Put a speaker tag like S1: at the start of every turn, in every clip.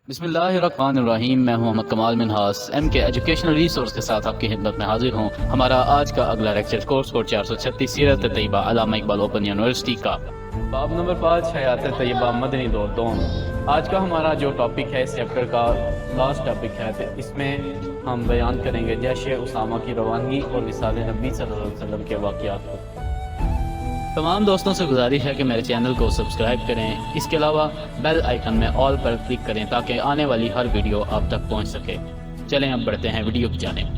S1: بسم اللہ الرحمن الرحیم۔ میں ہوں محمد کمال منہاس ایم کے ایجوکیشنل ریسورس کے ساتھ آپ کی خدمت میں حاضر ہوں۔ ہمارا آج کا اگلا لیکچر کورس کوڈ 436 سیرت طیبہ علامہ اقبال اوپن یونیورسٹی کا باب نمبر 5 حیات طیبہ مدنی دور دوم۔ آج کا ہمارا جو ٹاپک ہے اس چیپٹر کا لاسٹ ٹاپک ہے، تو اس میں ہم بیان کریں گے جیش اسامہ کی روانگی اور وصال نبی صلی اللہ علیہ وسلم کے واقعات کو۔ تمام دوستوں سے گزارش ہے کہ میرے چینل کو سبسکرائب کریں، اس کے علاوہ بیل آئیکن میں آل پر کلک کریں تاکہ آنے والی ہر ویڈیو آپ تک پہنچ سکے۔ چلیں اب بڑھتے ہیں ویڈیو کی جانب۔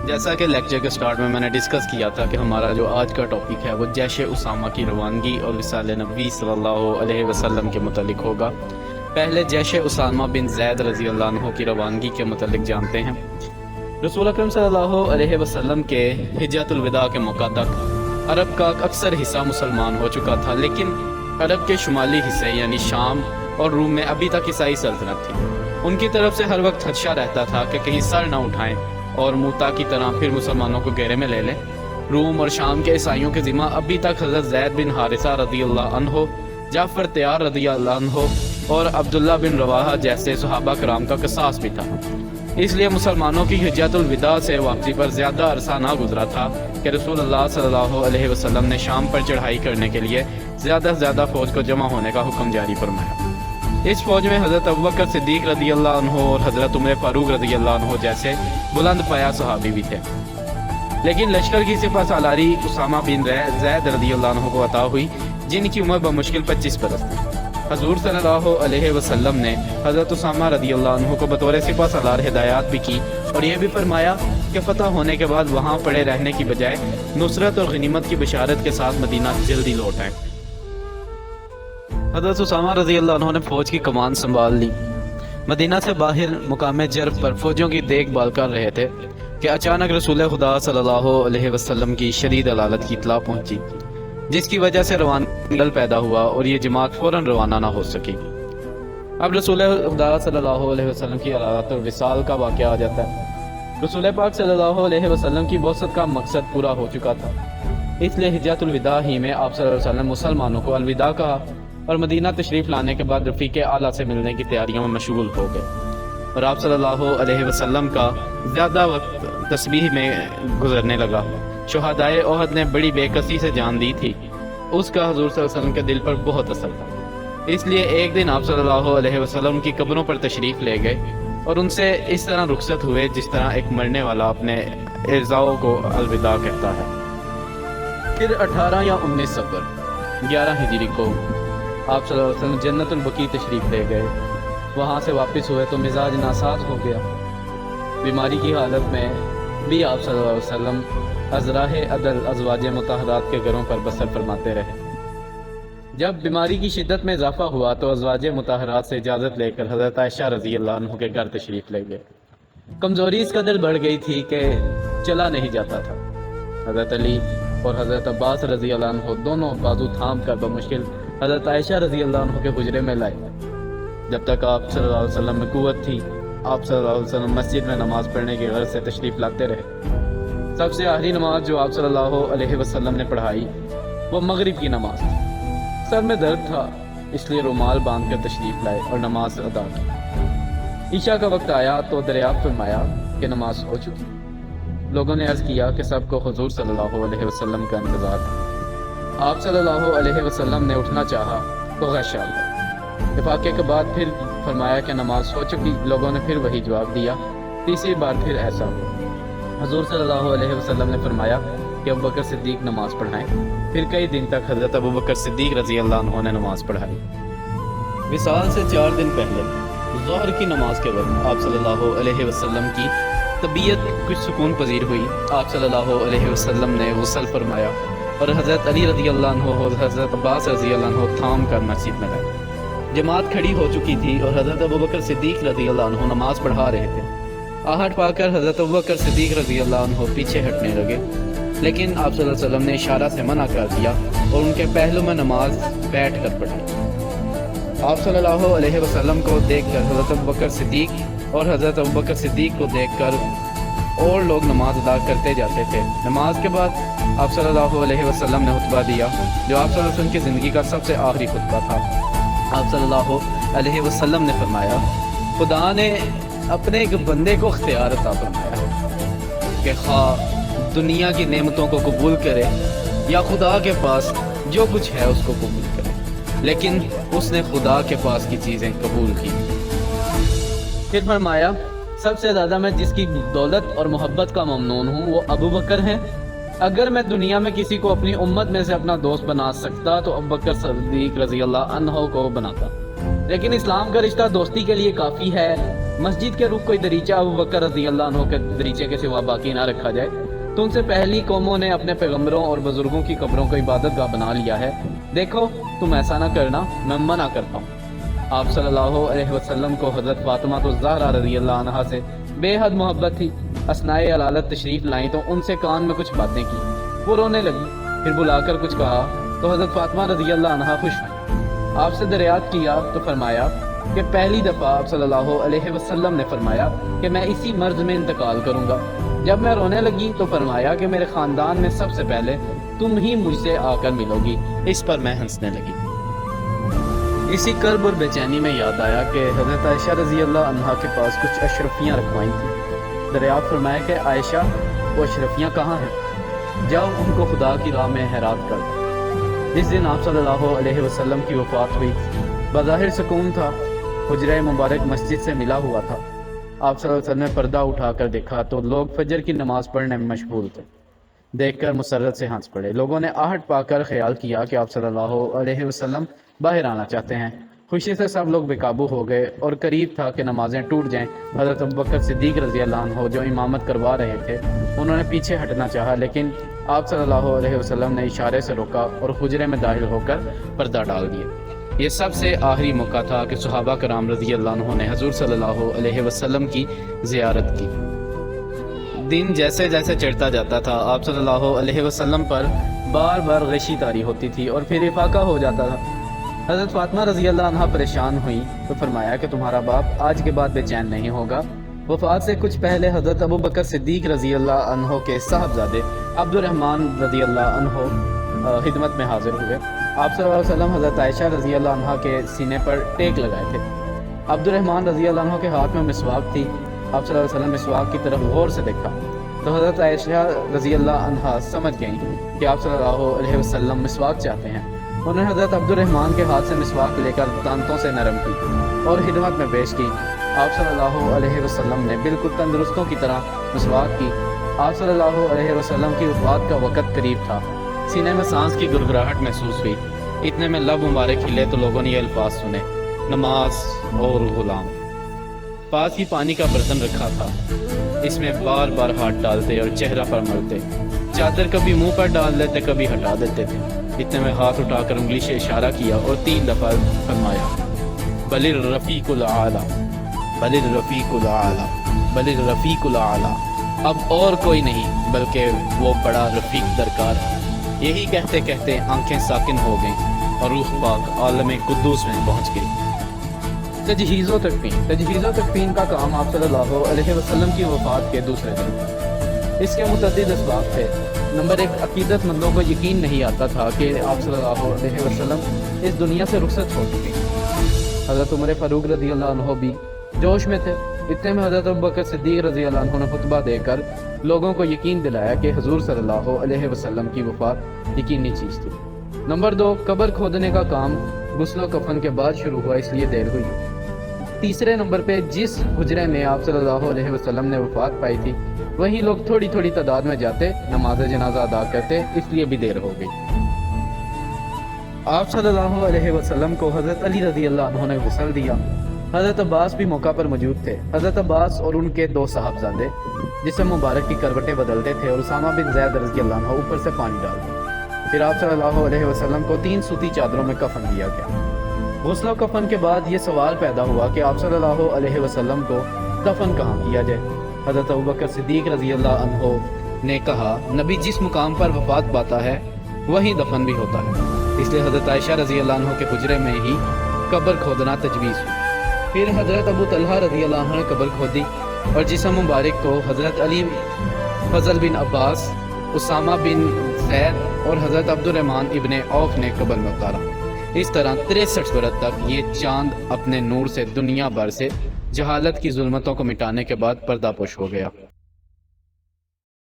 S1: جیسا کہ لیکچر کے سٹارٹ میں نے ڈسکس کیا تھا کہ ہمارا جو آج کا ٹاپک ہے وہ جیش اسامہ کی روانگی اور وصال نبی صلی اللہ علیہ وسلم کے متعلق ہوگا۔ پہلے جیش اسامہ بن زید رضی اللہ عنہ کی روانگی کے متعلق جانتے ہیں۔ رسول اکرم صلی اللہ علیہ وسلم کے حجۃ الوداع کے موقع تک عرب کا اکثر حصہ مسلمان ہو چکا تھا، لیکن عرب کے شمالی حصے یعنی شام اور روم میں ابھی تک عیسائی سلطنت تھی۔ ان کی طرف سے ہر وقت خدشہ رہتا تھا کہ کہیں سر نہ اٹھائیں اور موتا کی طرح پھر مسلمانوں کو گھیرے میں لے لیں۔ روم اور شام کے عیسائیوں کے ذمہ ابھی تک حضرت زید بن حارثہ رضی اللہ عنہ، جعفر طیار رضی اللہ عنہ اور عبداللہ بن رواحہ جیسے صحابہ کرام کا قصاص بھی تھا۔ اس لیے مسلمانوں کی حجۃ الوداع سے واپسی پر زیادہ عرصہ نہ گزرا تھا کہ رسول اللہ صلی اللہ علیہ وسلم نے شام پر چڑھائی کرنے کے لیے زیادہ سے زیادہ فوج کو جمع ہونے کا حکم جاری فرمایا۔ اس فوج میں حضرت ابوبکر صدیق رضی اللہ عنہ اور حضرت عمر فاروق رضی اللہ عنہ جیسے بلند پایہ صحابی بھی تھے، لیکن لشکر کی سپہ سالاری اسامہ بن زید رضی اللہ عنہ کو عطا ہوئی، جن کی عمر بمشکل 25 برس تھی۔ حضور صلی اللہ علیہ وسلم نے حضرت اسامہ رضی اللہ عنہ کو بطور سپہ سالار ہدایات بھی کی اور یہ بھی فرمایا کہ فتح ہونے کے بعد وہاں پڑے رہنے کی بجائے نصرت اور غنیمت کی بشارت کے ساتھ مدینہ جلدی لوٹ آئے۔ حضرت اسامہ رضی اللہ عنہ نے فوج کی کمان سنبھال لی۔ مدینہ سے باہر مقام جرف پر فوجوں کی دیکھ بھال کر رہے تھے کہ اچانک رسول خدا صلی اللہ علیہ وسلم کی شدید علالت کی اطلاع پہنچی، جس کی وجہ سے روانگی پیدا ہوا اور یہ جماعت فوراً روانہ نہ ہو سکی۔ اب رسول خدا صلی اللہ علیہ وسلم کی علالت اور وصال کا واقعہ آ جاتا ہے۔ رسول پاک صلی اللہ علیہ وسلم کی بعثت کا مقصد پورا ہو چکا تھا، اس لیے حجۃ الوداع ہی میں آپ صلی اللہ علیہ وسلم مسلمانوں کو الوداع کہا اور مدینہ تشریف لانے کے بعد رفیق اعلیٰ سے ملنے کی تیاریوں میں مشغول ہو گئے، اور آپ صلی اللہ علیہ وسلم کا زیادہ وقت تسبیح میں گزرنے لگا۔ شہدائے احد نے بڑی بے کسی سے جان دی تھی، اس کا حضور صلی اللہ علیہ وسلم کے دل پر بہت اثر تھا، اس لیے ایک دن آپ صلی اللہ علیہ وسلم کی قبروں پر تشریف لے گئے اور ان سے اس طرح رخصت ہوئے جس طرح ایک مرنے والا اپنے اعزاؤں کو الوداع کہتا ہے۔ پھر 18 یا 19 صفر 11 ہجری کو آپ صلی اللہ علیہ وسلم جنت البقیع تشریف لے گئے۔ وہاں سے واپس ہوئے تو مزاج ناساز ہو گیا۔ بیماری کی حالت میں بھی آپ صلی اللہ علیہ وسلم ازراہ عدل ازواج مطہرات کے گھروں پر بسر فرماتے رہے۔ جب بیماری کی شدت میں اضافہ ہوا تو ازواج مطہرات سے اجازت لے کر حضرت عائشہ رضی اللہ عنہ کے گھر تشریف لے گئے۔ کمزوری اس قدر بڑھ گئی تھی کہ چلا نہیں جاتا تھا۔ حضرت علی اور حضرت عباس رضی اللہ عنہ دونوں بازو تھام کر بمشکل حضرت عائشہ رضی اللہ عنہ کے حجرے میں لائے۔ جب تک آپ صلی اللہ علیہ وسلم میں قوت تھی، آپ صلی اللہ علیہ وسلم مسجد میں نماز پڑھنے کی غرض سے تشریف لاتے رہے۔ سب سے آخری نماز جو آپ صلی اللہ علیہ وسلم نے پڑھائی وہ مغرب کی نماز تھی۔ سر میں درد تھا، اس لیے رومال باندھ کر تشریف لائے اور نماز ادا کی۔ عشاء کا وقت آیا تو دریافت فرمایا کہ نماز ہو چکی۔ لوگوں نے عرض کیا کہ سب کو حضور صلی اللہ علیہ وسلم کا انتظار ہے۔ آپ صلی اللہ علیہ وسلم نے اٹھنا چاہا تو غش آ گیا۔ افاقے کے بعد پھر فرمایا کہ نماز ہو چکی۔ لوگوں نے پھر وہی جواب دیا۔ تیسری بار پھر ایسا ہوا۔ حضور صلی اللہ علیہ وسلم نے فرمایا کہ ابوبکر صدیق نماز پڑھائیں۔ پھر کئی دن تک حضرت ابوبکر صدیق رضی اللہ عنہ نے نماز پڑھائی۔ وصال سے 4 دن پہلے ظہر کی نماز کے وقت آپ صلی اللہ علیہ وسلم کی طبیعت کچھ سکون پذیر ہوئی۔ آپ صلی اللہ علیہ وسلم نے غسل فرمایا اور حضرت علی رضی اللہ عنہ اور حضرت عباس رضی اللہ عنہ تھام کر مسجد میں گئے۔ جماعت کھڑی ہو چکی تھی اور حضرت ابوبکر صدیق رضی اللہ عنہ نماز پڑھا رہے تھے۔ آہٹ پا کر حضرت ابوبکر صدیق رضی اللہ عنہ پیچھے ہٹنے لگے، لیکن آپ صلی اللہ علیہ وسلم نے اشارہ سے منع کر دیا اور ان کے پہلو میں نماز بیٹھ کر پڑھی۔ آپ صلی اللہ علیہ وسلم کو دیکھ کر حضرت ابوبکر صدیق اور حضرت ابوبکر صدیق کو دیکھ کر اور لوگ نماز ادا کرتے جاتے تھے۔ نماز کے بعد آپ صلی اللہ علیہ وسلم نے خطبہ دیا، جو آپ صلی اللہ علیہ وسلم کی زندگی کا سب سے آخری خطبہ تھا۔ آپ صلی اللہ علیہ وسلم نے فرمایا، خدا نے اپنے ایک بندے کو اختیار عطا فرمایا کہ خواہ دنیا کی نعمتوں کو قبول کرے یا خدا کے پاس جو کچھ ہے اس کو قبول کرے، لیکن اس نے خدا کے پاس کی چیزیں قبول کی۔ پھر فرمایا، سب سے زیادہ میں جس کی دولت اور محبت کا ممنون ہوں وہ ابو بکر ہیں۔ اگر میں دنیا میں کسی کو اپنی امت میں سے اپنا دوست بنا سکتا تو ابو بکر صدیق رضی اللہ عنہ کو بناتا، لیکن اسلام کا رشتہ دوستی کے لیے کافی ہے۔ مسجد کے رخ کوئی دریچہ ابو بکر رضی اللہ عنہ کے دریچے کے سوا باقی نہ رکھا جائے۔ تو ان سے پہلی قوموں نے اپنے پیغمبروں اور بزرگوں کی قبروں کو عبادت گاہ بنا لیا ہے۔ دیکھو تم ایسا نہ کرنا، میں منع کرتا ہوں۔ آپ صلی اللہ علیہ وسلم کو حضرت فاطمہ الزہرا رضی اللہ عنہا سے بے حد محبت تھی۔ اثنائے علالت تشریف لائیں تو ان سے کان میں کچھ باتیں کی، وہ رونے لگی، پھر بلا کر کچھ کہا تو حضرت فاطمہ رضی اللہ عنہا خوش ہوئی۔ آپ سے دریافت کیا تو فرمایا کہ پہلی دفعہ آپ صلی اللہ علیہ وسلم نے فرمایا کہ میں اسی مرض میں انتقال کروں گا۔ جب میں رونے لگی تو فرمایا کہ میرے خاندان میں سب سے پہلے تم ہی مجھ سے آ کر ملو گی۔ اس پر میں ہنسنے لگی۔ اسی کرب اور بے چینی میں یاد آیا کہ حضرت عائشہ رضی اللہ عنہا کے پاس کچھ اشرفیاں رکھوائیں تھیں۔ دریافت فرمایا کہ عائشہ وہ اشرفیاں کہاں ہیں؟ جاؤ ان کو خدا کی راہ میں حیرات کر دو۔ جس دن آپ صلی اللہ علیہ وسلم کی وفات ہوئی، بظاہر سکون تھا، حجرہ مبارک مسجد سے ملا ہوا تھا۔ آپ صلی اللہ علیہ وسلم نے پردہ اٹھا کر دیکھا تو لوگ فجر کی نماز پڑھنے میں مشغول تھے۔ دیکھ کر مسرت سے ہنس پڑے۔ لوگوں نے آہٹ پا کر خیال کیا کہ آپ صلی اللہ علیہ وسلم باہر آنا چاہتے ہیں۔ خوشی سے سب لوگ بے قابو ہو گئے اور قریب تھا کہ نمازیں ٹوٹ جائیں۔ حضرت ابوبکر صدیق رضی اللہ عنہ جو امامت کروا رہے تھے، انہوں نے پیچھے ہٹنا چاہا، لیکن آپ صلی اللہ علیہ وسلم نے اشارے سے روکا اور حجرے میں داخل ہو کر پردہ ڈال دیا۔ یہ سب سے آخری موقع تھا کہ صحابہ کرام رضی اللہ عنہ نے حضور صلی اللہ علیہ وسلم کی زیارت کی۔ دن جیسے جیسے چڑھتا جاتا تھا، آپ صلی اللہ علیہ وسلم پر بار بار غشی طاری ہوتی تھی اور پھر افاقہ ہو جاتا تھا۔ حضرت فاطمہ رضی اللہ عنہ پریشان ہوئی تو فرمایا کہ تمہارا باپ آج کے بعد بے چین نہیں ہوگا۔ وفات سے کچھ پہلے حضرت ابو بکر صدیق رضی اللہ عنہ کے صاحبزادے عبد الرحمن رضی اللہ عنہ خدمت میں حاضر ہوئے۔ آپ صلی اللہ علیہ وسلم حضرت عائشہ رضی اللہ عنہ کے سینے پر ٹیک لگائے تھے۔ عبد الرحمن رضی اللہ عنہ کے ہاتھ میں مسواک تھی۔ آپ صلی اللہ علیہ وسلم مسواک کی طرف غور سے دیکھا تو حضرت عائشہ رضی اللہ عنہا سمجھ گئیں کہ آپ صلی اللہ علیہ وسلم مسواک چاہتے ہیں۔ انہوں نے حضرت عبد الرحمن کے ہاتھ سے مسواک لے کر دانتوں سے نرم کی اور خدمت میں پیش کی۔ آپ صلی اللہ علیہ وسلم نے بالکل تندرستوں کی طرح مسواک کی۔ آپ صلی اللہ علیہ وسلم کی وفات کا وقت قریب تھا۔ سینے میں سانس کی گڑگڑاہٹ محسوس ہوئی۔ اتنے میں لب مبارک ہلے تو لوگوں نے یہ الفاظ سنے، نماز اور غلام۔ پاس ہی پانی کا برتن رکھا تھا، اس میں بار بار ہاتھ ڈالتے اور چہرہ پر ملتے، چادر کبھی منہ پر ڈال لیتے کبھی ہٹا دیتے تھے۔ اتنے میں ہاتھ اٹھا کر انگلی سے اشارہ کیا اور 3 دفعہ فرمایا، بل الرفیق الاعلی، بل الرفیق الاعلی، بل الرفیق الاعلی۔ اب اور کوئی نہیں بلکہ وہ بڑا رفیق درکار ہے۔ یہی کہتے کہتے آنکھیں ساکن ہو گئیں اور روح پاک عالم قدوس میں پہنچ گئی۔ تجہیز و تکفین کا کام آپ صلی اللہ علیہ وسلم کی وفات کے دوسرے دن۔ اس کے متعدد اسباب تھے۔ نمبر 1، عقیدت مندوں کو یقین نہیں آتا تھا کہ آپ صلی اللہ علیہ وسلم اس دنیا سے رخصت ہو چکے۔ حضرت عمر فاروق رضی اللہ عنہ بھی جوش میں تھے۔ اتنے میں حضرت ابوبکر صدیق رضی اللہ عنہ نے خطبہ دے کر لوگوں کو یقین دلایا کہ حضور صلی اللہ علیہ وسلم کی وفات یقینی چیز تھی۔ نمبر 2، قبر کھودنے کا کام غسل و کفن کے بعد شروع ہوا، اس لیے دیر ہوئی۔ تیسرے نمبر پہ جس حجرے میں آپ صلی اللہ علیہ وسلم نے وفات پائی تھی وہیں لوگ تھوڑی تھوڑی تعداد میں جاتے، نماز جنازہ ادا کرتے، اس لیے بھی دیر ہو گئی۔ آپ صلی اللہ علیہ وسلم کو حضرت علی رضی اللہ عنہ نے غسل دیا۔ حضرت عباس بھی موقع پر موجود تھے۔ حضرت عباس اور ان کے 2 صاحبزادے جسم مبارک کی کروٹیں بدلتے تھے اور اسامہ بن زید رضی اللہ عنہ اوپر سے پانی ڈالتے۔ پھر آپ صلی اللہ علیہ وسلم کو 3 سوتی چادروں میں کفن دیا گیا۔ غسل و کفن کے بعد یہ سوال پیدا ہوا کہ آپ صلی اللہ علیہ وسلم کو دفن کہاں کیا جائے۔ حضرت ابوبکر صدیق رضی اللہ عنہ نے کہا، نبی جس مقام پر وفات پاتا ہے وہیں دفن بھی ہوتا ہے، اس لیے حضرت عائشہ رضی اللہ عنہ کے حجرے میں ہی قبر کھودنا تجویز ہوئی۔ پھر حضرت ابو طلحہ رضی اللہ عنہ نے قبر کھودی۔ اور جسم مبارک کو حضرت علی فضل بن عباس، اسامہ بن زید اور حضرت عبد الرحمن ابن عوف نے قبر میں اتارا۔ اس طرح 63 برس تک یہ چاند اپنے نور سے دنیا بھر سے جہالت کی ظلمتوں کو مٹانے کے بعد پردہ پوش ہو گیا۔